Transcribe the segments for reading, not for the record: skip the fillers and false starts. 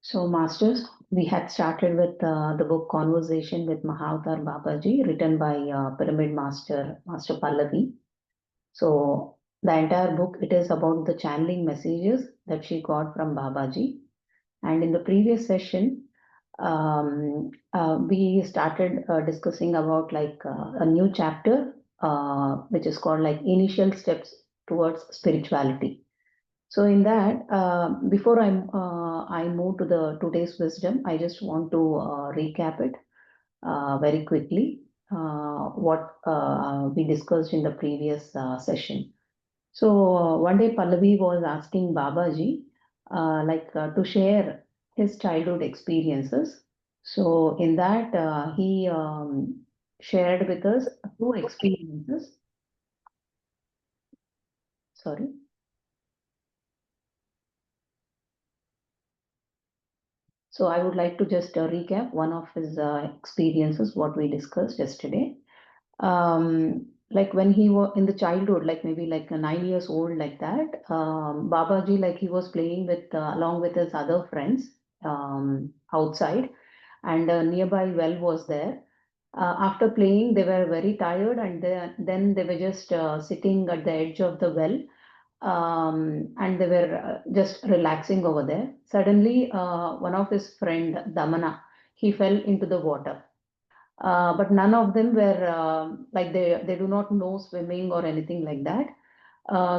So, Masters, we had started with the book Conversation with Mahavatar Babaji, written by Pyramid Master Pallavi. So, the entire book, it is about the channeling messages that she got from Babaji. And in the previous session, we started discussing about a new chapter, which is called like Initial Steps Towards Spirituality. So in that, before I move to the today's wisdom, I just want to recap it very quickly. What we discussed in the previous session. So one day Pallavi was asking Babaji to share his childhood experiences. So in that, he shared with us two experiences. Sorry. So I would like to just recap one of his experiences, what we discussed yesterday. Like when he was in the childhood, like maybe like 9 years old, like that, Babaji, like he was playing with along with his other friends outside, and a nearby well was there. After playing, they were very tired, and then they were just sitting at the edge of the well, and they were just relaxing over there. Suddenly, one of his friend, Damana, he fell into the water. But none of them were they do not know swimming or anything like that.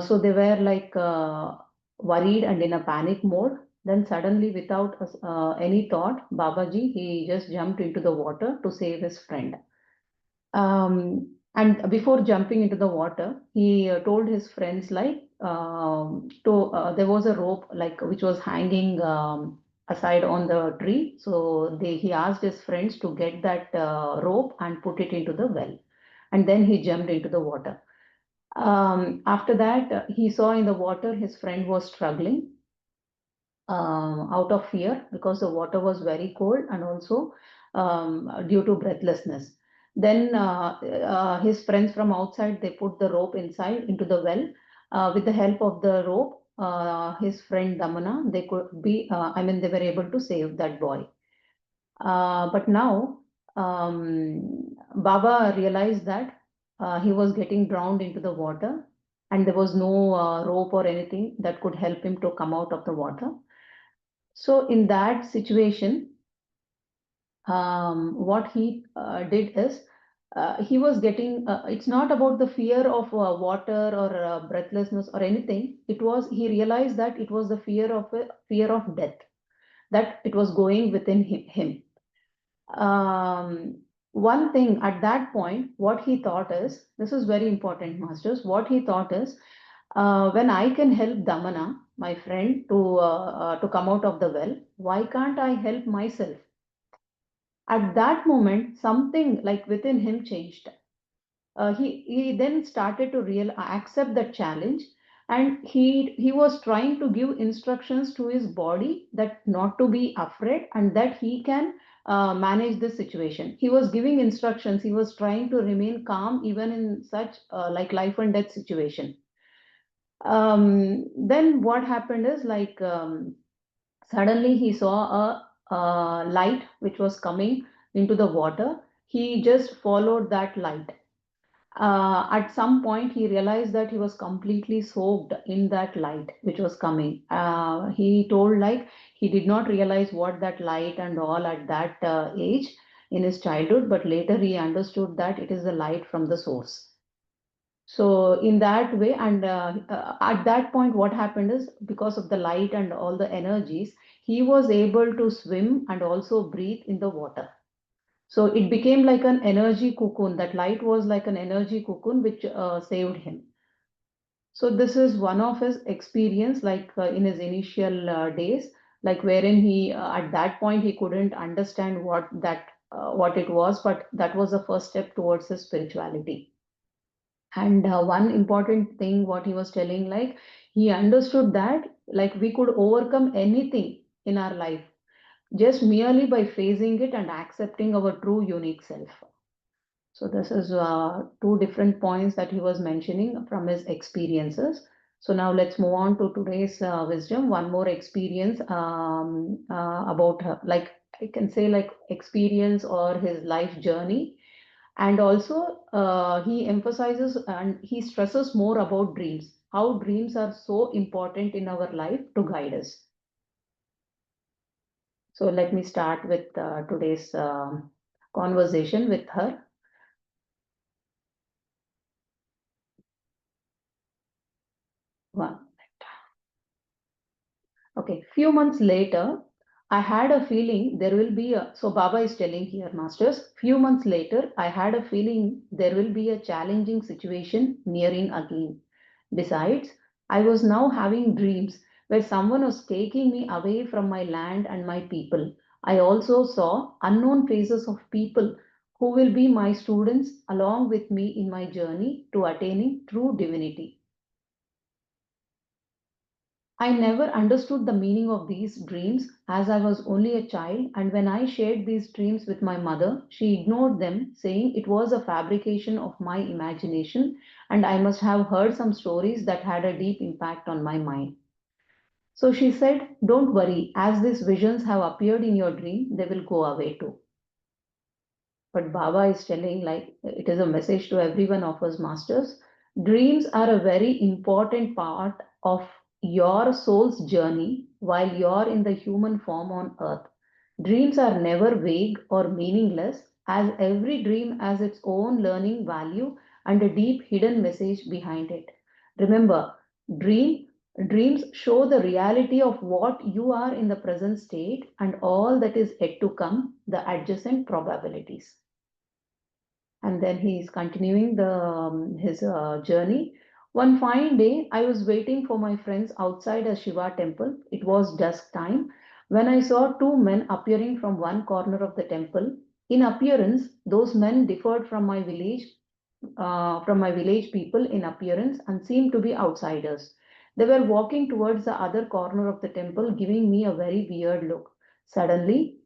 So they were worried and in a panic mode. Then suddenly, without any thought, Babaji, he just jumped into the water to save his friend. And before jumping into the water, he told his friends there was a rope like which was hanging aside on the tree. So he asked his friends to get that rope and put it into the well, and then he jumped into the water. After that, he saw in the water his friend was struggling out of fear because the water was very cold and also due to breathlessness. Then his friends from outside, they put the rope inside into the well. With the help of the rope, his friend Damana, they could be, they were able to save that boy. But now Baba realized that he was getting drowned into the water, and there was no rope or anything that could help him to come out of the water. So in that situation, what he did is he was getting. It's not about the fear of water or breathlessness or anything. It was he realized that it was the fear of death, that it was going within him. One thing at that point, what he thought is, this is very important, masters. What he thought is, when I can help Damana, my friend, to come out of the well, why can't I help myself? At that moment, something like within him changed. He then started to accept that challenge, and he was trying to give instructions to his body that not to be afraid and that he can manage the situation. He was giving instructions. He was trying to remain calm even in such like life and death situation. Then what happened is suddenly he saw a light which was coming into the water. He just followed that light. At some point, he realized that he was completely soaked in that light which was coming. He told like he did not realize what that light and all at that age in his childhood, but later he understood that it is the light from the source. So in that way, and at that point, what happened is because of the light and all the energies, he was able to swim and also breathe in the water. So it became like an energy cocoon. That light was like an energy cocoon which saved him. So this is one of his experience, in his initial days, like wherein he at that point he couldn't understand what it was, but that was the first step towards his spirituality. And one important thing, what he was telling, like he understood that like we could overcome anything in our life just merely by facing it and accepting our true unique self. So this is two different points that he was mentioning from his experiences. So now let's move on to today's wisdom. One more experience about her, like I can say, like experience or his life journey. And also, he emphasizes and he stresses more about dreams, how dreams are so important in our life to guide us. So let me start with today's conversation with her. One. Okay, few months later, I had a feeling there will be a. So Baba is telling here, masters. Few months later, I had a feeling there will be a challenging situation nearing again. Besides, I was now having dreams where someone was taking me away from my land and my people. I also saw unknown faces of people who will be my students along with me in my journey to attaining true divinity. I never understood the meaning of these dreams as I was only a child, and when I shared these dreams with my mother, she ignored them, saying it was a fabrication of my imagination and I must have heard some stories that had a deep impact on my mind. So she said, don't worry, as these visions have appeared in your dream, they will go away too. But Baba is telling, like, it is a message to every one of us, masters. Dreams are a very important part of your soul's journey while you're in the human form on earth. Dreams are never vague or meaningless, as every dream has its own learning value and a deep hidden message behind it. Remember, dream dreams show the reality of what you are in the present state and all that is yet to come, the adjacent probabilities. And then he is continuing his journey. One fine day, I was waiting for my friends outside a Shiva temple. It was dusk time when I saw two men appearing from one corner of the temple. In appearance, those men differed from my village people in appearance and seemed to be outsiders. They were walking towards the other corner of the temple, giving me a very weird look. Suddenly,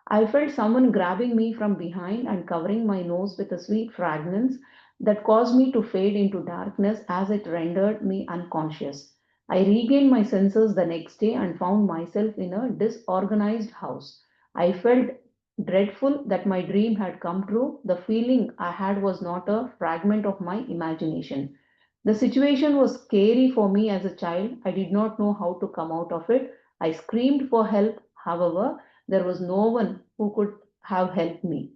I felt someone grabbing me from behind and covering my nose with a sweet fragrance that caused me to fade into darkness as it rendered me unconscious. I regained my senses the next day and found myself in a disorganized house. I felt dreadful that my dream had come true. The feeling I had was not a fragment of my imagination. The situation was scary for me as a child. I did not know how to come out of it. I screamed for help. However, there was no one who could have helped me.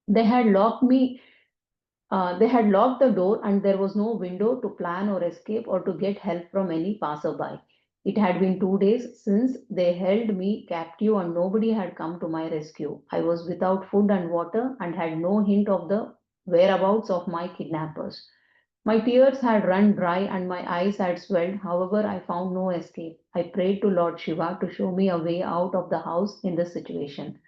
They had locked me, they had locked the door, and there was no window to plan or escape or to get help from any passerby. It had been 2 days since they held me captive, and nobody had come to my rescue. I was without food and water and had no hint of the whereabouts of my kidnappers. My tears had run dry and my eyes had swelled. However, I found no escape. I prayed to Lord Shiva to show me a way out of the house in this situation.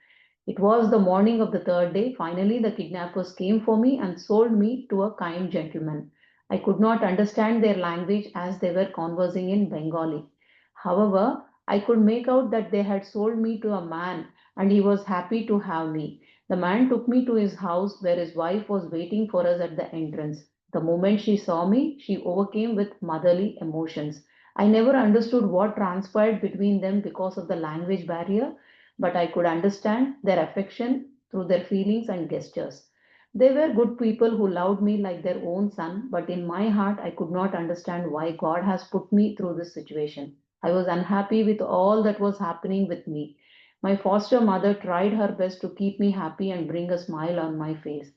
It was the morning of the third day. Finally, the kidnappers came for me and sold me to a kind gentleman. I could not understand their language as they were conversing in Bengali. However, I could make out that they had sold me to a man and he was happy to have me. The man took me to his house where his wife was waiting for us at the entrance. The moment she saw me, she overcame with motherly emotions. I never understood what transpired between them because of the language barrier, but I could understand their affection through their feelings and gestures. They were good people who loved me like their own son, but in my heart, I could not understand why God has put me through this situation. I was unhappy with all that was happening with me. My foster mother tried her best to keep me happy and bring a smile on my face.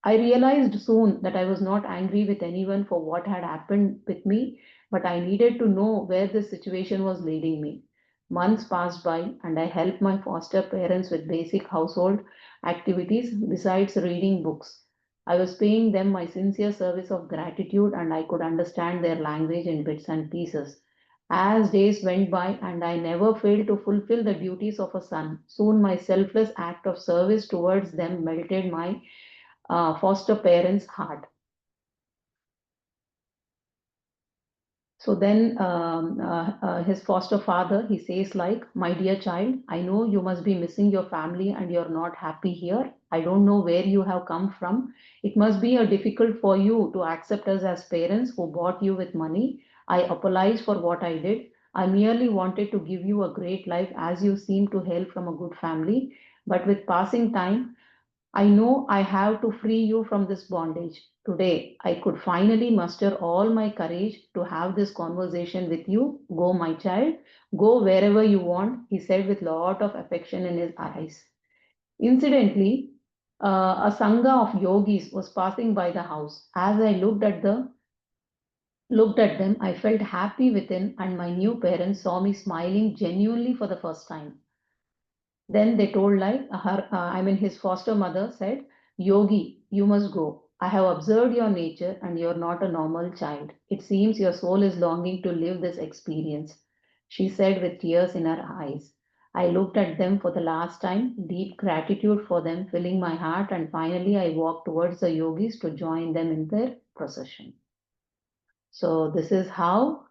I realized soon that I was not angry with anyone for what had happened with me, but I needed to know where this situation was leading me. Months passed by, and I helped my foster parents with basic household activities besides reading books. I was paying them my sincere service of gratitude, and I could understand their language in bits and pieces. As days went by, and I never failed to fulfill the duties of a son, soon my selfless act of service towards them melted my foster parents' heart. So then his foster father, he says like, my dear child, I know you must be missing your family and you're not happy here. I don't know where you have come from. It must be difficult for you to accept us as parents who bought you with money. I apologize for what I did. I merely wanted to give you a great life as you seem to hail from a good family. But with passing time, I know I have to free you from this bondage. Today, I could finally muster all my courage to have this conversation with you. Go, my child, go wherever you want, he said with lot of affection in his eyes. Incidentally, a sangha of yogis was passing by the house. As I looked at them, I felt happy within, and my new parents saw me smiling genuinely for the first time. Then they told his foster mother said, Yogi, you must go. I have observed your nature and you're not a normal child. It seems your soul is longing to live this experience, she said with tears in her eyes. I looked at them for the last time, deep gratitude for them filling my heart, and finally I walked towards the yogis to join them in their procession. So this is how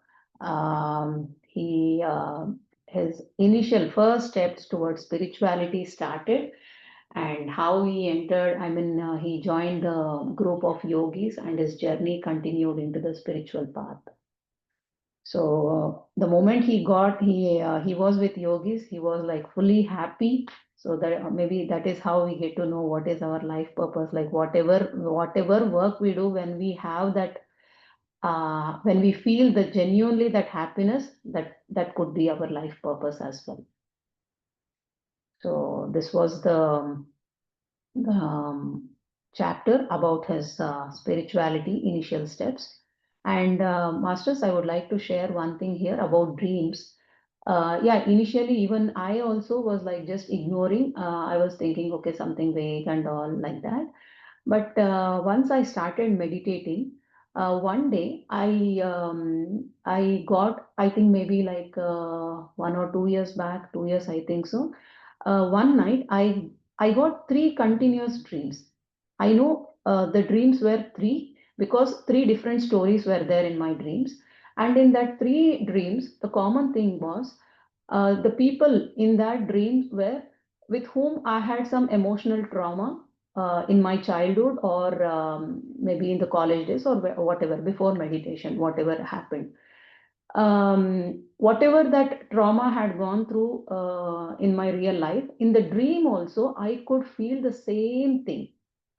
he his initial first steps towards spirituality started, and how he entered. He joined the group of yogis, and his journey continued into the spiritual path. So the moment he was with yogis, he was like fully happy. So that maybe that is how we get to know what is our life purpose. Like whatever work we do, when we have that when we feel the genuinely that happiness, that could be our life purpose as well. So this was the chapter about his spirituality initial steps. And masters, I would like to share one thing here about dreams. Yeah, initially even I also was like just ignoring. I was thinking, okay, something vague and all like that. But once I started meditating, one day I got, I think maybe like 1 or 2 years back, 2 years I think so. One night I got three continuous dreams. I know the dreams were three because three different stories were there in my dreams, and in that three dreams, the common thing was the people in that dream were with whom I had some emotional trauma in my childhood, or maybe in the college days, or whatever, before meditation, whatever happened. Whatever that trauma had gone through in my real life, in the dream also, I could feel the same thing.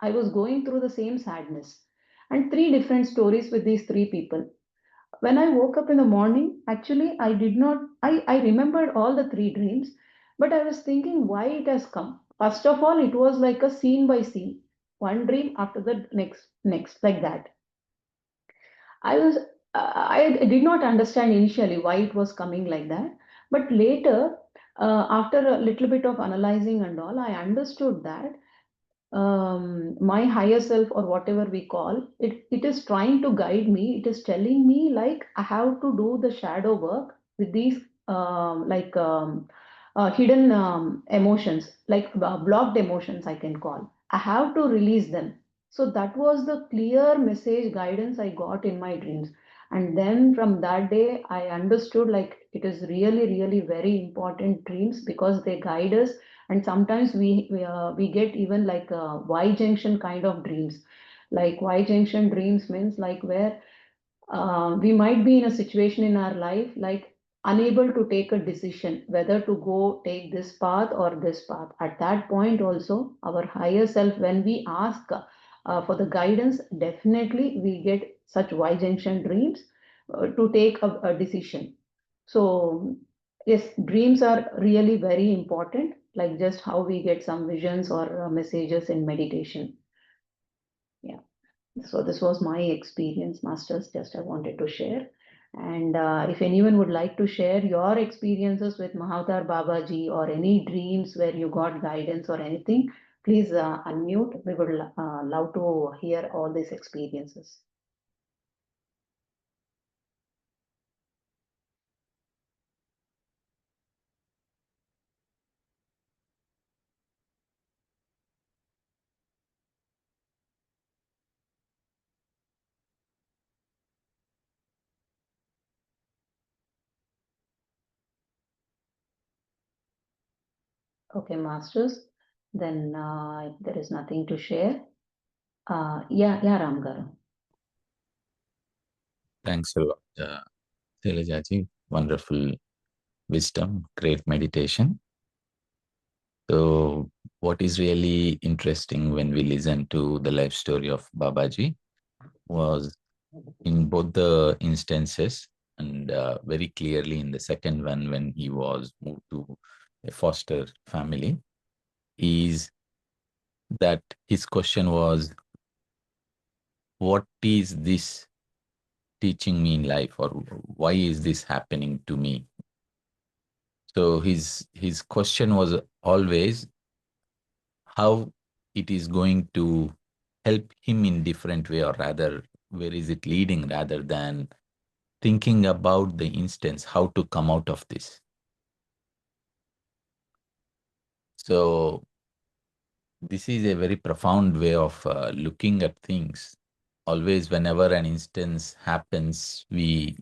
I was going through the same sadness. And three different stories with these three people. When I woke up in the morning, actually, I did not, I remembered all the three dreams, but I was thinking why it has come. First of all, it was like a scene by scene, one dream after the next, like that. I was, I did not understand initially why it was coming like that, but later, after a little bit of analyzing and all, I understood that my higher self, or whatever we call it, it is trying to guide me. It is telling me like I have to do the shadow work with these hidden emotions, like blocked emotions, I can call. I have to release them. So that was the clear message guidance I got in my dreams. And then from that day, I understood like it is really, really very important dreams, because they guide us. And sometimes we get even like Y junction kind of dreams. Like Y junction dreams means like where we might be in a situation in our life like unable to take a decision whether to go take this path or this path. At that point also, our higher self, when we ask for the guidance, definitely we get such Y junction dreams to take a decision. So yes, dreams are really very important, like just how we get some visions or messages in meditation. Yeah. So this was my experience, Masters. Just I wanted to share. And if anyone would like to share your experiences with Mahavatar Babaji, or any dreams where you got guidance or anything, please unmute. We would love to hear all these experiences. Okay, Masters. Then if there is nothing to share. Yeah, Ramgaru. Thanks a lot. Sailajaji, wonderful wisdom, great meditation. So, what is really interesting when we listen to the life story of Babaji was in both the instances, and very clearly in the second one, when he was moved to a foster family, is that his question was, what is this teaching me in life, or why is this happening to me? So his question was always how it is going to help him in different way, or rather where is it leading, rather than thinking about the instance how to come out of this. So this is a very profound way of looking at things. Always whenever an instance happens, we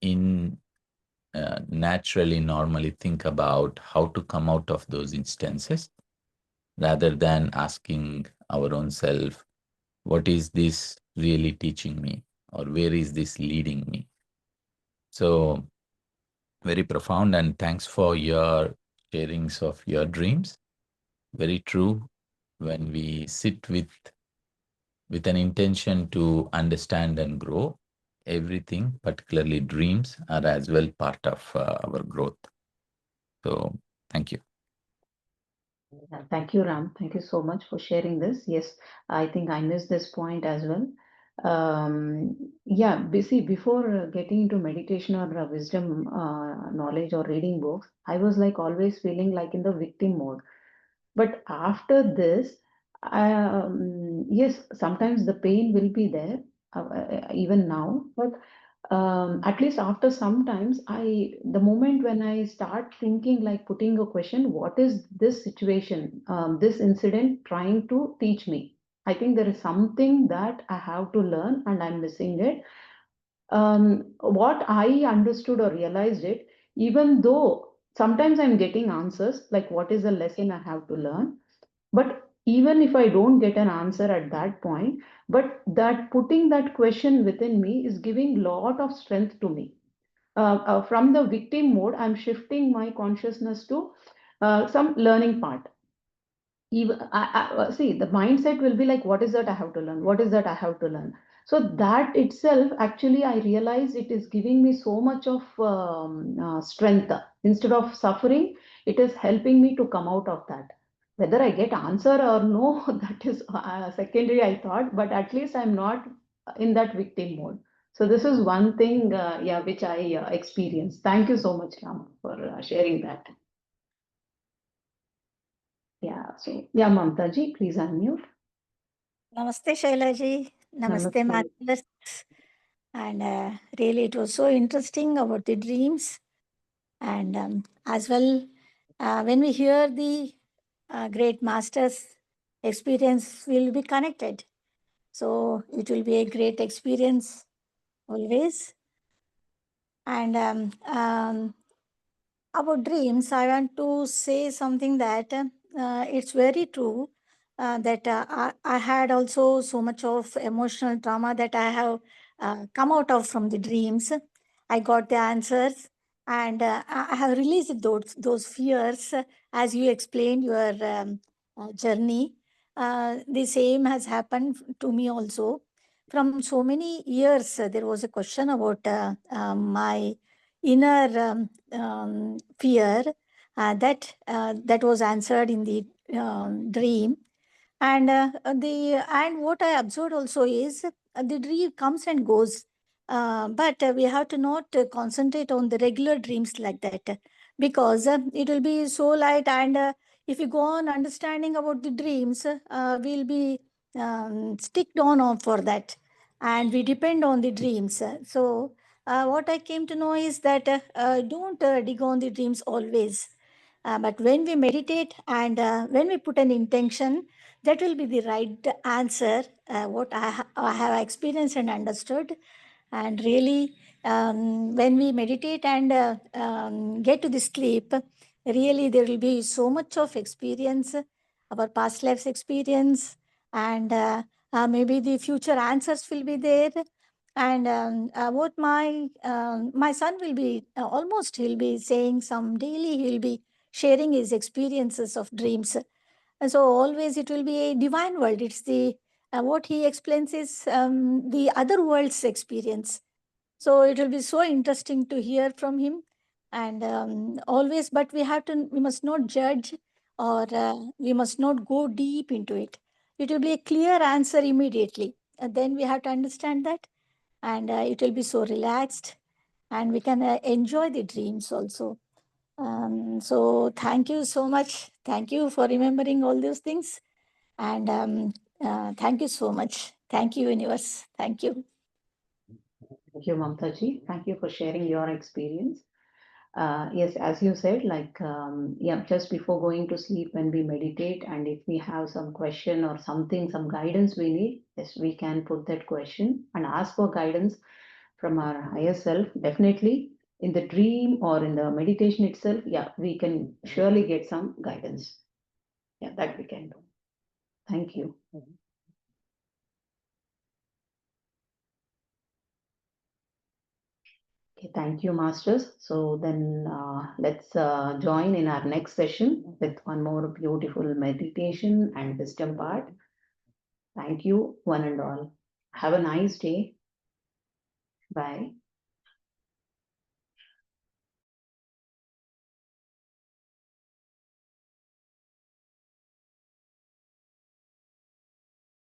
in naturally normally think about how to come out of those instances, rather than asking our own self, what is this really teaching me, or where is this leading me? So very profound, and thanks for your sharings of your dreams. Very true. When we sit with an intention to understand and grow, everything, particularly dreams, are as well part of our growth. So thank you. Thank you, Ram. Thank you so much for sharing this. Yes, I think I missed this point as well. Yeah, see, before getting into meditation or wisdom knowledge or reading books, I was like always feeling like in the victim mode. But after this, yes, sometimes the pain will be there, even now. But at least after sometimes, the moment when I start thinking, like putting a question, what is this situation, this incident trying to teach me? I think there is something that I have to learn and I'm missing it. What I understood or realized it, even though sometimes I'm getting answers, like what is the lesson I have to learn, but even if I don't get an answer at that point, but that putting that question within me is giving lot of strength to me. From the victim mode, I'm shifting my consciousness to some learning part. Even see, the mindset will be like, what is that I have to learn, what is that I have to learn. So that itself, actually, I realize it is giving me so much of strength. Instead of suffering, it is helping me to come out of that. Whether I get answer or no, that is secondary, I thought, but at least I'm not in that victim mode. So this is one thing, yeah, which I experienced. Thank you so much, Ram, for sharing that. Yeah, so yeah, Mamta ji, please unmute. Namaste, Shailaji. Namaste, Namaste. Masters. And really, it was so interesting about the dreams. And as well, when we hear the great Masters' experience, we'll be connected. So it will be a great experience always. And about dreams, I want to say something that it's very true that I had also so much of emotional trauma that I have come out of from the dreams. I got the answers and I have released those fears as you explained your journey. The same has happened to me also. From so many years, there was a question about my inner fear that was answered in the dream. And what I observed also is the dream comes and goes, but we have to not concentrate on the regular dreams like that, because it will be so light. And if we go on understanding about the dreams, we'll be sticked on for that, and we depend on the dreams. So what I came to know is that don't dig on the dreams always. But when we meditate and when we put an intention, that will be the right answer. What I have experienced and understood. And really, when we meditate and get to the sleep, really there will be so much of experience, our past lives experience, and maybe the future answers will be there. And what my son will be almost he'll be saying some daily he'll be sharing his experiences of dreams. And so always it will be a divine world. It's the what he explains is the other world's experience. So it will be so interesting to hear from him. And always, but we must not judge, or we must not go deep into it. It will be a clear answer immediately. And then we have to understand that, and it will be so relaxed, and we can enjoy the dreams also. So thank you so much. Thank you for remembering all those things. And thank you so much. Thank you, universe. Thank you. Thank you, Mamtaji. Thank you for sharing your experience. Yes, as you said, yeah, just before going to sleep when we meditate, and if we have some question or something, some guidance we need, yes, we can put that question and ask for guidance from our higher self. Definitely in the dream or in the meditation itself, yeah, we can surely get some guidance. Yeah, that we can do. Thank you. Okay, thank you, Masters. So then let's join in our next session with one more beautiful meditation and wisdom part. Thank you, one and all. Have a nice day. Bye.